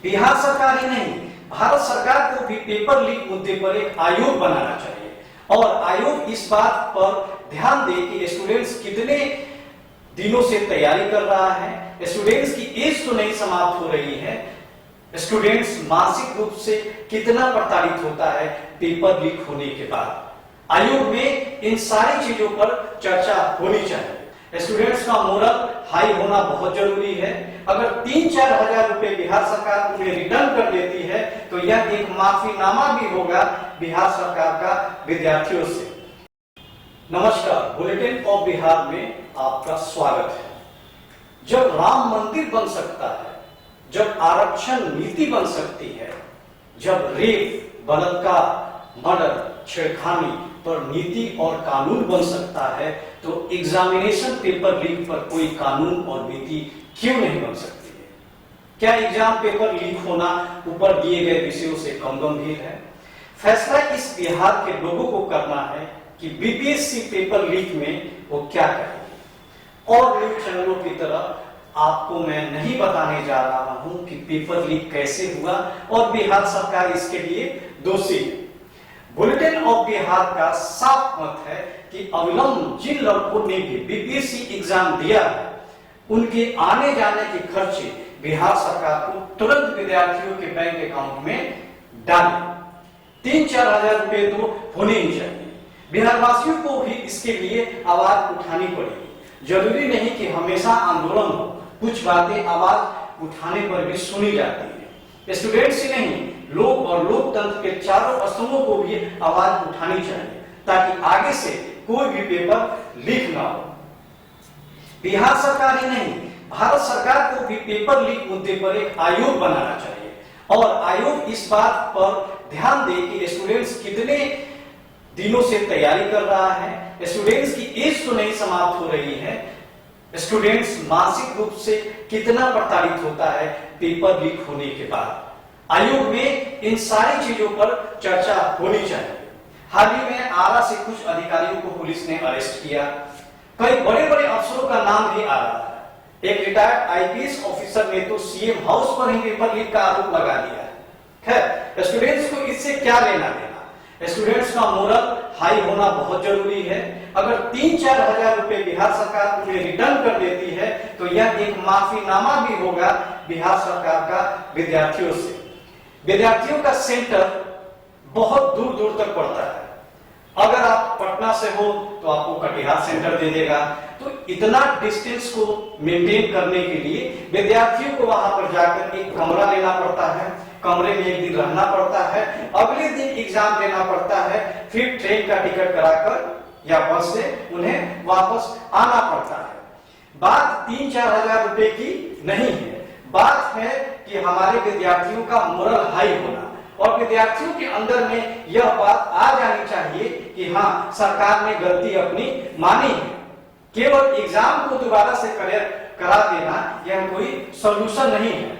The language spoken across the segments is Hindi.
बिहार सरकार ही नहीं, भारत सरकार को भी पेपर लीक मुद्दे पर एक आयोग बनाना चाहिए और आयोग इस बात पर ध्यान दे कि स्टूडेंट्स कितने दिनों से तैयारी कर रहा है, स्टूडेंट्स की एज तो नहीं समाप्त हो रही है, स्टूडेंट्स मानसिक रूप से कितना प्रताड़ित होता है पेपर लीक होने के बाद। आयोग में इन सारी चीजों पर चर्चा होनी चाहिए। स्टूडेंट्स का मोरल हाई होना बहुत जरूरी है। अगर 3-4 हजार रुपए बिहार सरकार उन्हें रिटर्न कर देती है तो यह एक माफीनामा भी होगा बिहार सरकार का विद्यार्थियों से। नमस्कार, बुलेटिन ऑफ बिहार में आपका स्वागत है। जब राम मंदिर बन सकता है, जब आरक्षण नीति बन सकती है, जब रेप, बलात्कार, मर्डर, छेड़खानी पर नीति और कानून बन सकता है तो एग्जामिनेशन पेपर लीक पर कोई कानून और नीति क्यों नहीं बन सकती है? क्या एग्जाम पेपर लीक होना ऊपर दिए गए विषयों से कम गंभीर है? फैसला इस बिहार के लोगों को करना है कि बीपीएससी पेपर लीक में वो क्या करेंगे। और न्यूज चैनलों की तरह आपको मैं नहीं बताने जा रहा हूं कि पेपर लीक कैसे हुआ और बिहार सरकार इसके लिए दोषी है। बुलेटिन ऑफ बिहार का साफ मत है कि अविलंब जिन लड़कों ने भी बीपीएससी एग्जाम दिया है उनके आने जाने के खर्चे बिहार सरकार को तुरंत विद्यार्थियों के बैंक अकाउंट में डालें। 3-4 हजार रुपए तो होने ही चाहिए। बिहार वासियों को भी इसके लिए आवाज उठानी पड़ेगी। जरूरी नहीं कि हमेशा आंदोलन हो, कुछ बातें आवाज उठाने पर भी सुनी जाती है। स्टूडेंट्स ही नहीं, लोग और लोकतंत्र के चारों स्तंभों को भी आवाज उठानी चाहिए ताकि आगे से कोई भी पेपर लीक ना हो। बिहार सरकार ही नहीं, भारत सरकार को भी पेपर लीक मुद्दे पर एक आयोग बनाना चाहिए और आयोग इस बात पर ध्यान दे कि स्टूडेंट्स कितने दिनों से तैयारी कर रहा है, स्टूडेंट्स की एज तो नहीं समाप्त हो रही है, स्टूडेंट्स मानसिक रूप से कितना प्रताड़ित होता है पेपर लीक होने के बाद। आयोग में इन सारी चीजों पर चर्चा होनी चाहिए। हाल ही में आरा से कुछ अधिकारियों को पुलिस ने अरेस्ट किया। कई बड़े बड़े अफसरों का नाम भी आ रहा है। एक रिटायर्ड आईपीएस ऑफिसर ने तो सीएम हाउस पर ही पेपर लीक का आरोप लगा दिया है। खैर, स्टूडेंट्स को इससे क्या लेना देना? स्टूडेंट्स का मोरल हाई होना बहुत जरूरी है। अगर 3-4 हजार रुपए बिहार सरकार उन्हें रिटर्न कर देती है तो यह एक माफीनामा भी होगा बिहार सरकार का विद्यार्थियों से। विद्यार्थियों का सेंटर बहुत दूर दूर तक पड़ता है। अगर आप पटना से हो तो आपको कटिहार सेंटर दे देगा। तो इतना डिस्टेंस को मेंटेन करने के लिए विद्यार्थियों को वहां पर जाकर एक कमरा लेना पड़ता है, कमरे में एक दिन रहना पड़ता है, अगले दिन एग्जाम देना पड़ता है, फिर ट्रेन का टिकट कराकर या बस से उन्हें वापस आना पड़ता है। बात 3-4 हजार रुपए की नहीं है, बात है कि हमारे विद्यार्थियों का मोरल हाई होना और विद्यार्थियों के अंदर में यह बात आ जानी चाहिए कि हाँ, सरकार ने गलती अपनी मानी है। केवल एग्जाम को दोबारा से करा देना यह कोई सॉल्यूशन नहीं है।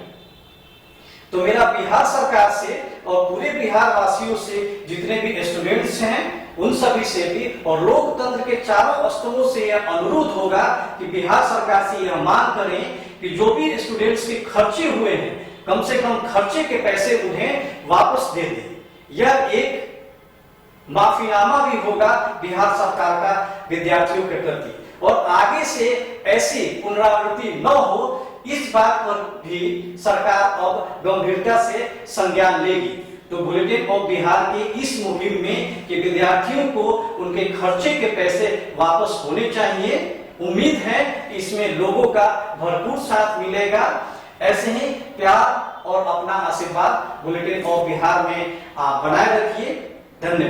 तो मेरा बिहार सरकार से और पूरे बिहार वासियों से, जितने भी स्टूडेंट्स हैं उन सभी से भी और लोकतंत्र के चारों स्तंभों से यह अनुरोध होगा कि बिहार सरकार से यह मांग करें कि जो भी स्टूडेंट्स के खर्चे हुए हैं कम से कम खर्चे के पैसे उन्हें वापस दे दें। यह एक माफीनामा भी होगा बिहार सरकार का विद्यार्थियों के प्रति और आगे से ऐसी पुनरावृत्ति न हो इस बात पर भी सरकार अब गंभीरता से संज्ञान लेगी। तो बुलेटिन ऑफ बिहार की इस मुहिम में कि विद्यार्थियों को उनके खर्चे के पैसे वापस होने चाहिए, उम्मीद है कि इसमें लोगों का भरपूर साथ मिलेगा। ऐसे ही प्यार और अपना आशीर्वाद बुलेटिन ऑफ बिहार में आप बनाए रखिए। धन्यवाद।